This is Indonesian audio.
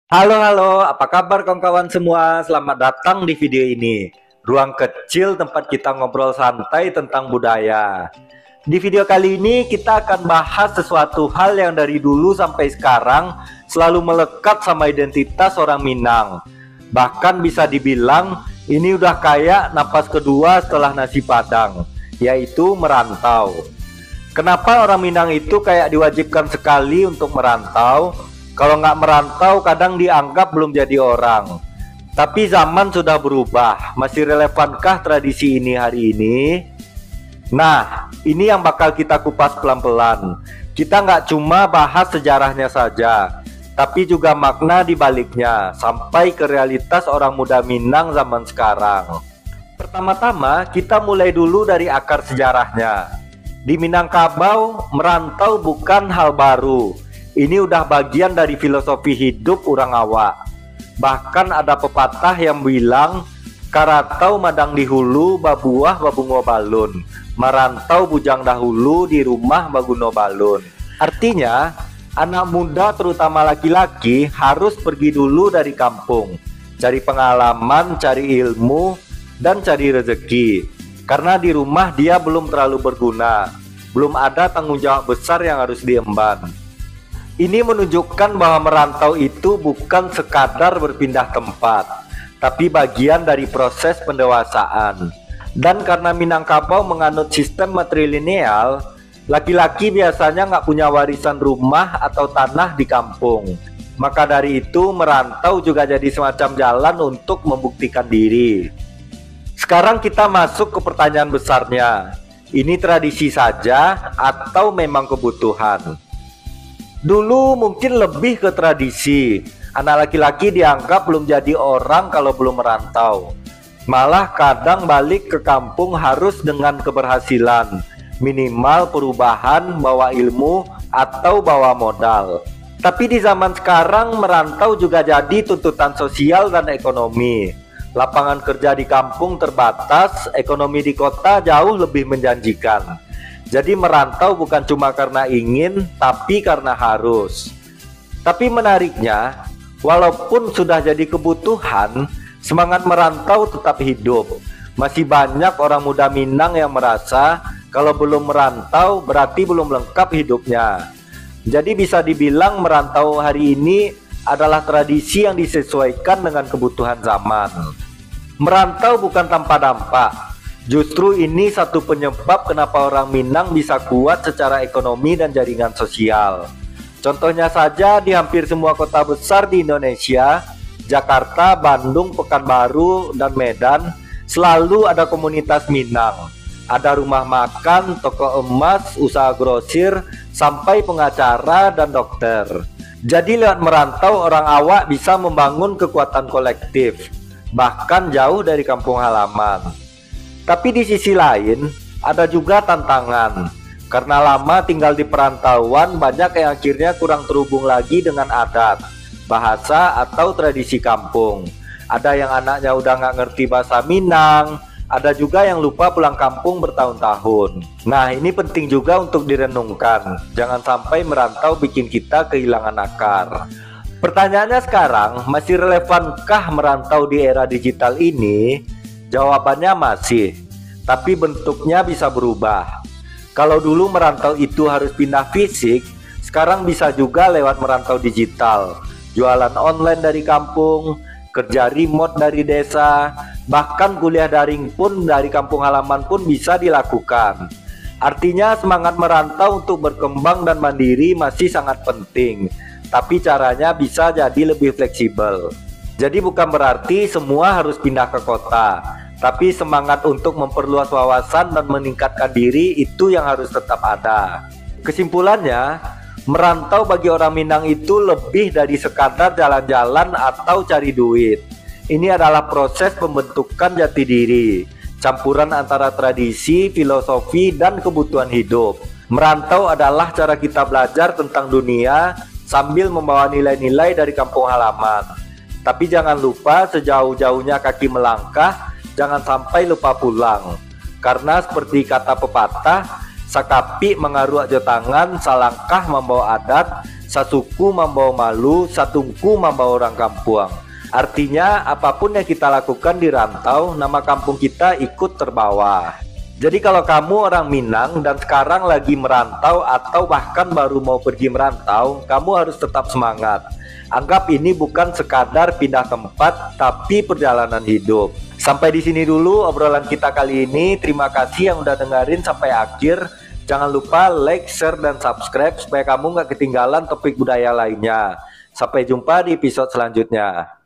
Halo, halo, apa kabar kawan-kawan semua? Selamat datang di video ini. Ruang kecil tempat kita ngobrol santai tentang budaya. Di video kali ini kita akan bahas sesuatu hal yang dari dulu sampai sekarang selalu melekat sama identitas orang Minang. Bahkan bisa dibilang ini udah kayak napas kedua setelah nasi Padang, yaitu merantau. Kenapa orang Minang itu kayak diwajibkan sekali untuk merantau? Kalau nggak merantau kadang dianggap belum jadi orang. Tapi zaman sudah berubah, masih relevankah tradisi ini hari ini? Nah, ini yang bakal kita kupas pelan-pelan. Kita nggak cuma bahas sejarahnya saja, tapi juga makna di baliknya, sampai ke realitas orang muda Minang zaman sekarang. Pertama-tama, kita mulai dulu dari akar sejarahnya. Di Minangkabau, merantau bukan hal baru. Ini udah bagian dari filosofi hidup orang awak. Bahkan ada pepatah yang bilang, karatau madang di hulu, babuah babungo balun. Merantau bujang dahulu, di rumah baguno balun. Artinya, anak muda terutama laki-laki harus pergi dulu dari kampung. Cari pengalaman, cari ilmu, dan cari rezeki. Karena di rumah dia belum terlalu berguna, belum ada tanggung jawab besar yang harus diemban. Ini menunjukkan bahwa merantau itu bukan sekadar berpindah tempat, tapi bagian dari proses pendewasaan. Dan karena Minangkabau menganut sistem matrilineal, laki-laki biasanya nggak punya warisan rumah atau tanah di kampung. Maka dari itu merantau juga jadi semacam jalan untuk membuktikan diri. Sekarang kita masuk ke pertanyaan besarnya. Ini tradisi saja atau memang kebutuhan? Dulu mungkin lebih ke tradisi. Anak laki-laki dianggap belum jadi orang kalau belum merantau. Malah kadang balik ke kampung harus dengan keberhasilan, minimal perubahan, bawa ilmu, atau bawa modal. Tapi di zaman sekarang merantau juga jadi tuntutan sosial dan ekonomi. Lapangan kerja di kampung terbatas, ekonomi di kota jauh lebih menjanjikan. Jadi merantau bukan cuma karena ingin, tapi karena harus. Tapi menariknya, walaupun sudah jadi kebutuhan, semangat merantau tetap hidup. Masih banyak orang muda Minang yang merasa kalau belum merantau berarti belum lengkap hidupnya. Jadi bisa dibilang merantau hari ini adalah tradisi yang disesuaikan dengan kebutuhan zaman. Merantau bukan tanpa dampak. Justru ini satu penyebab kenapa orang Minang bisa kuat secara ekonomi dan jaringan sosial. Contohnya saja di hampir semua kota besar di Indonesia, Jakarta, Bandung, Pekanbaru, dan Medan, selalu ada komunitas Minang. Ada rumah makan, toko emas, usaha grosir, sampai pengacara dan dokter. Jadi lewat merantau orang awak bisa membangun kekuatan kolektif, bahkan jauh dari kampung halaman. Tapi di sisi lain, ada juga tantangan. Karena lama tinggal di perantauan, banyak yang akhirnya kurang terhubung lagi dengan adat, bahasa, atau tradisi kampung. Ada yang anaknya udah nggak ngerti bahasa Minang, ada juga yang lupa pulang kampung bertahun-tahun. Nah, ini penting juga untuk direnungkan. Jangan sampai merantau bikin kita kehilangan akar. Pertanyaannya sekarang, masih relevankah merantau di era digital ini? Jawabannya masih, tapi bentuknya bisa berubah. Kalau dulu merantau itu harus pindah fisik, sekarang bisa juga lewat merantau digital. Jualan online dari kampung, kerja remote dari desa, bahkan kuliah daring pun dari kampung halaman pun bisa dilakukan. Artinya semangat merantau untuk berkembang dan mandiri masih sangat penting, tapi caranya bisa jadi lebih fleksibel. Jadi bukan berarti semua harus pindah ke kota, tapi semangat untuk memperluas wawasan dan meningkatkan diri itu yang harus tetap ada. Kesimpulannya, merantau bagi orang Minang itu lebih dari sekadar jalan-jalan atau cari duit. Ini adalah proses pembentukan jati diri, campuran antara tradisi, filosofi, dan kebutuhan hidup. Merantau adalah cara kita belajar tentang dunia sambil membawa nilai-nilai dari kampung halaman. Tapi jangan lupa sejauh-jauhnya kaki melangkah, jangan sampai lupa pulang. Karena seperti kata pepatah, sakapi mengaruh aja tangan, salangkah membawa adat, sasuku membawa malu, satungku membawa orang kampung. Artinya apapun yang kita lakukan di rantau, nama kampung kita ikut terbawa. Jadi kalau kamu orang Minang dan sekarang lagi merantau atau bahkan baru mau pergi merantau, kamu harus tetap semangat. Anggap ini bukan sekadar pindah tempat, tapi perjalanan hidup. Sampai di sini dulu obrolan kita kali ini. Terima kasih yang udah dengerin sampai akhir. Jangan lupa like, share, dan subscribe supaya kamu nggak ketinggalan topik budaya lainnya. Sampai jumpa di episode selanjutnya.